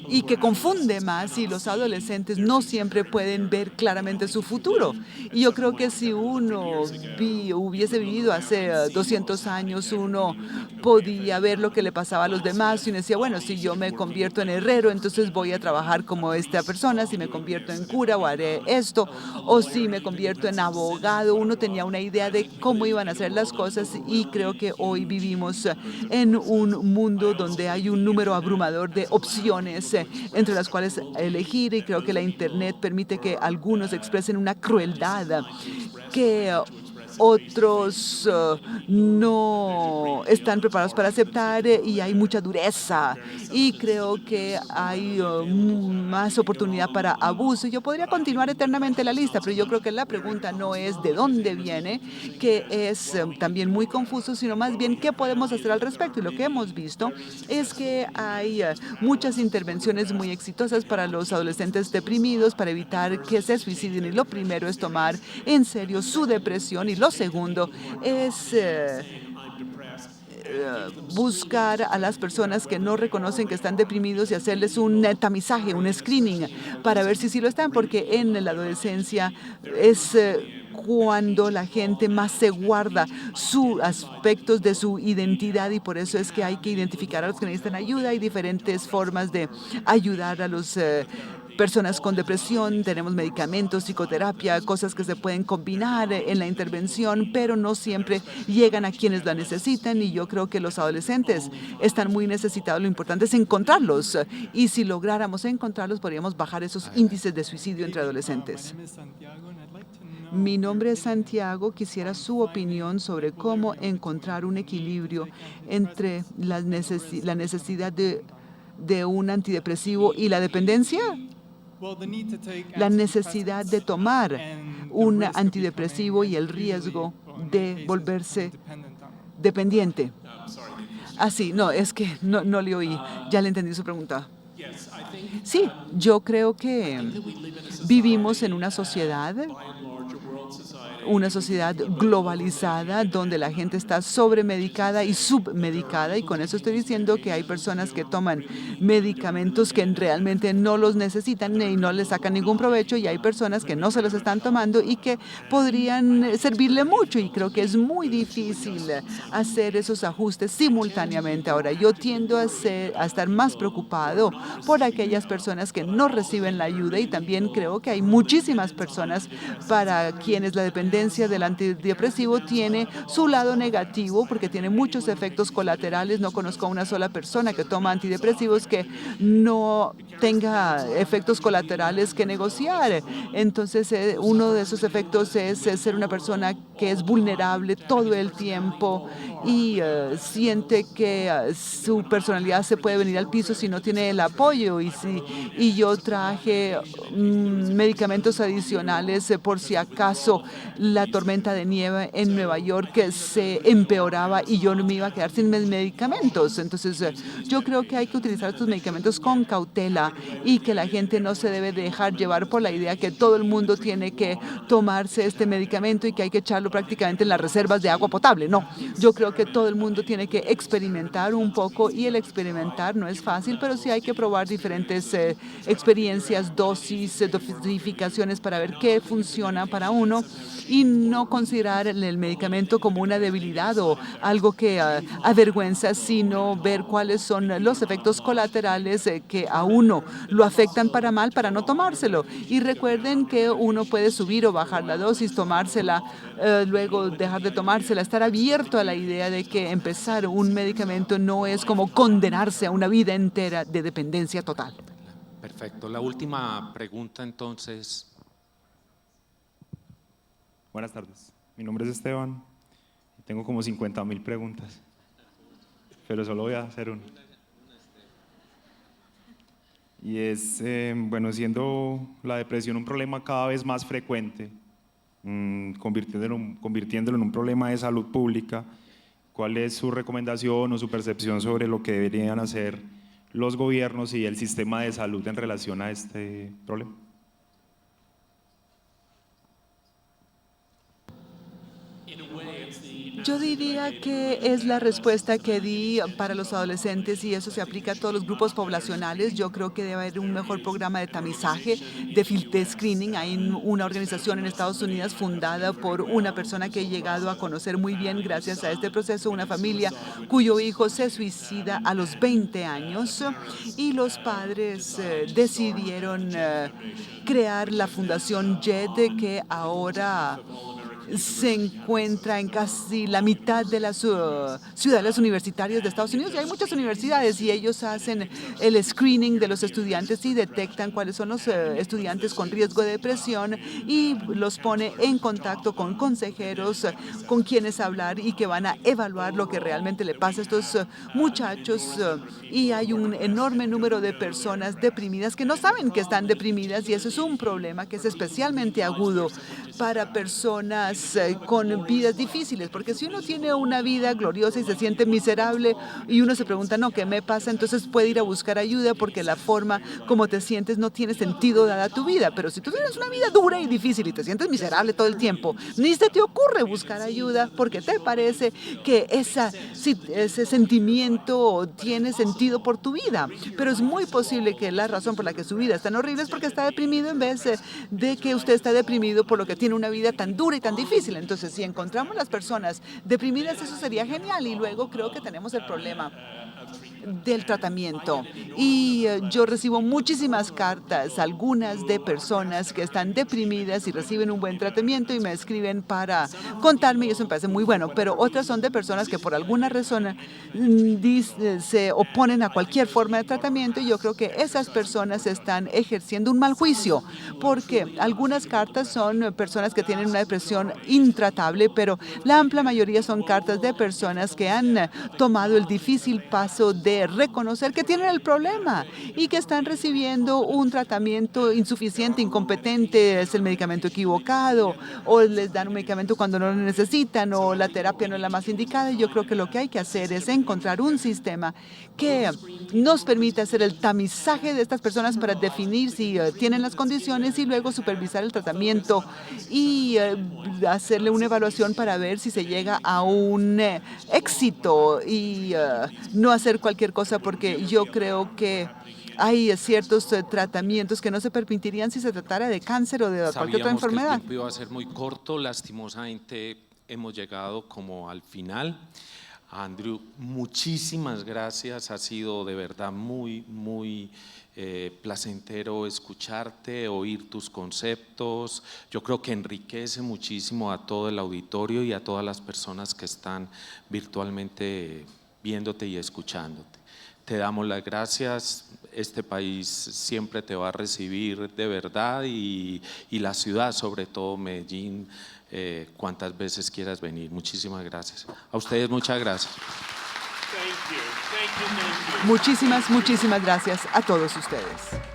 y que confunde más y los adolescentes no siempre pueden ver claramente su futuro. Y yo creo que si uno hubiese vivido hace 200 años, uno podía ver lo que le pasaba a los demás y uno decía, bueno, si yo me convierto en herrero, entonces voy a trabajar como esta persona, si me convierto en cura o haré esto, o si me convierto en abogado, uno tenía una idea de cómo iban a ser las cosas y creo que hoy vivimos en un mundo donde hay un número abrumador de opciones entre las cuales elegir y creo que la internet permite que algunos expresen una crueldad que otros no están preparados para aceptar y hay mucha dureza y creo que hay más oportunidad para abuso. Yo podría continuar eternamente la lista, pero yo creo que la pregunta no es de dónde viene, que es también muy confuso, sino más bien qué podemos hacer al respecto. Y lo que hemos visto es que hay muchas intervenciones muy exitosas para los adolescentes deprimidos para evitar que se suiciden y lo primero es tomar en serio su depresión y lo segundo es buscar a las personas que no reconocen que están deprimidos y hacerles un tamizaje, un screening para ver si sí lo están, porque en la adolescencia es cuando la gente más se guarda sus aspectos de su identidad y por eso es que hay que identificar a los que necesitan ayuda. Hay diferentes formas de ayudar a los personas con depresión, tenemos medicamentos, psicoterapia, cosas que se pueden combinar en la intervención, pero no siempre llegan a quienes la necesitan y yo creo que los adolescentes están muy necesitados. Lo importante es encontrarlos y si lográramos encontrarlos podríamos bajar esos índices de suicidio entre adolescentes. Mi nombre es Santiago. Quisiera su opinión sobre cómo encontrar un equilibrio entre la necesidad de un antidepresivo y la dependencia. La necesidad de tomar un antidepresivo y el riesgo de volverse dependiente. Sí, no, es que no le oí. Ya le entendí su pregunta. Sí, yo creo que vivimos en una sociedad globalizada donde la gente está sobremedicada y submedicada y con eso estoy diciendo que hay personas que toman medicamentos que realmente no los necesitan y no les sacan ningún provecho y hay personas que no se los están tomando y que podrían servirle mucho y creo que es muy difícil hacer esos ajustes simultáneamente. Ahora, yo tiendo a estar más preocupado por aquellas personas que no reciben la ayuda y también creo que hay muchísimas personas para quienes la dependencia del antidepresivo tiene su lado negativo porque tiene muchos efectos colaterales. No conozco a una sola persona que toma antidepresivos que no tenga efectos colaterales que negociar. Entonces, uno de esos efectos es ser una persona que es vulnerable todo el tiempo y siente que su personalidad se puede venir al piso si no tiene el apoyo. Y yo traje medicamentos adicionales por si acaso la tormenta de nieve en Nueva York se empeoraba y yo no me iba a quedar sin mis medicamentos. Entonces, yo creo que hay que utilizar estos medicamentos con cautela y que la gente no se debe dejar llevar por la idea que todo el mundo tiene que tomarse este medicamento y que hay que echarlo prácticamente en las reservas de agua potable. No, yo creo que todo el mundo tiene que experimentar un poco y el experimentar no es fácil, pero sí hay que probar diferentes experiencias, dosis, dosificaciones para ver qué funciona para uno y no considerar el medicamento como una debilidad o algo que avergüenza, sino ver cuáles son los efectos colaterales que a uno lo afectan para mal para no tomárselo. Y recuerden que uno puede subir o bajar la dosis, tomársela, luego dejar de tomársela, estar abierto a la idea de que empezar un medicamento no es como condenarse a una vida entera de dependencia total. Perfecto. La última pregunta entonces. Buenas tardes, mi nombre es Esteban y tengo como 50.000 preguntas, pero solo voy a hacer una. Y es, bueno, siendo la depresión un problema cada vez más frecuente, convirtiéndolo en un problema de salud pública, ¿cuál es su recomendación o su percepción sobre lo que deberían hacer los gobiernos y el sistema de salud en relación a este problema? Yo diría que es la respuesta que di para los adolescentes y eso se aplica a todos los grupos poblacionales. Yo creo que debe haber un mejor programa de tamizaje, de screening. Hay una organización en Estados Unidos fundada por una persona que he llegado a conocer muy bien gracias a este proceso, una familia cuyo hijo se suicida a los 20 años y los padres decidieron crear la Fundación JED, que ahora se encuentra en casi la mitad de las ciudades universitarias de Estados Unidos y hay muchas universidades y ellos hacen el screening de los estudiantes y detectan cuáles son los estudiantes con riesgo de depresión y los pone en contacto con consejeros con quienes hablar y que van a evaluar lo que realmente le pasa a estos muchachos y hay un enorme número de personas deprimidas que no saben que están deprimidas y eso es un problema que es especialmente agudo para personas con vidas difíciles, porque si uno tiene una vida gloriosa y se siente miserable y uno se pregunta, no, ¿qué me pasa? Entonces puede ir a buscar ayuda porque la forma como te sientes no tiene sentido dada tu vida, pero si tú tienes una vida dura y difícil y te sientes miserable todo el tiempo, ni se te ocurre buscar ayuda porque te parece que ese sentimiento tiene sentido por tu vida, pero es muy posible que la razón por la que su vida es tan horrible es porque está deprimido en vez de que usted está deprimido por lo que tiene una vida tan dura y tan difícil. Entonces, si encontramos las personas deprimidas, eso sería genial. Y luego creo que tenemos el problema del tratamiento. Y yo recibo muchísimas cartas, algunas de personas que están deprimidas y reciben un buen tratamiento y me escriben para contarme y eso me parece muy bueno, pero otras son de personas que por alguna razón se oponen a cualquier forma de tratamiento y yo creo que esas personas están ejerciendo un mal juicio porque algunas cartas son personas que tienen una depresión intratable, pero la amplia mayoría son cartas de personas que han tomado el difícil paso de reconocer que tienen el problema y que están recibiendo un tratamiento insuficiente, incompetente, es el medicamento equivocado o les dan un medicamento cuando no lo necesitan o la terapia no es la más indicada. Y yo creo que lo que hay que hacer es encontrar un sistema que nos permita hacer el tamizaje de estas personas para definir si tienen las condiciones y luego supervisar el tratamiento y hacerle una evaluación para ver si se llega a un éxito y no hacer cualquier cosa, porque yo creo que hay ciertos tratamientos que no se permitirían si se tratara de cáncer o de cualquier otra Sabíamos que el enfermedad. tiempo iba a ser muy corto, lastimosamente hemos llegado como al final. Andrew, muchísimas gracias, ha sido de verdad muy placentero escucharte, oír tus conceptos. Yo creo que enriquece muchísimo a todo el auditorio y a todas las personas que están virtualmente viéndote y escuchándote. te damos las gracias. Este país siempre te va a recibir de verdad y la ciudad, sobre todo Medellín, cuantas veces quieras venir. Muchísimas gracias. A ustedes muchas gracias. Thank you. Thank you. Thank you. Muchísimas, muchísimas gracias a todos ustedes.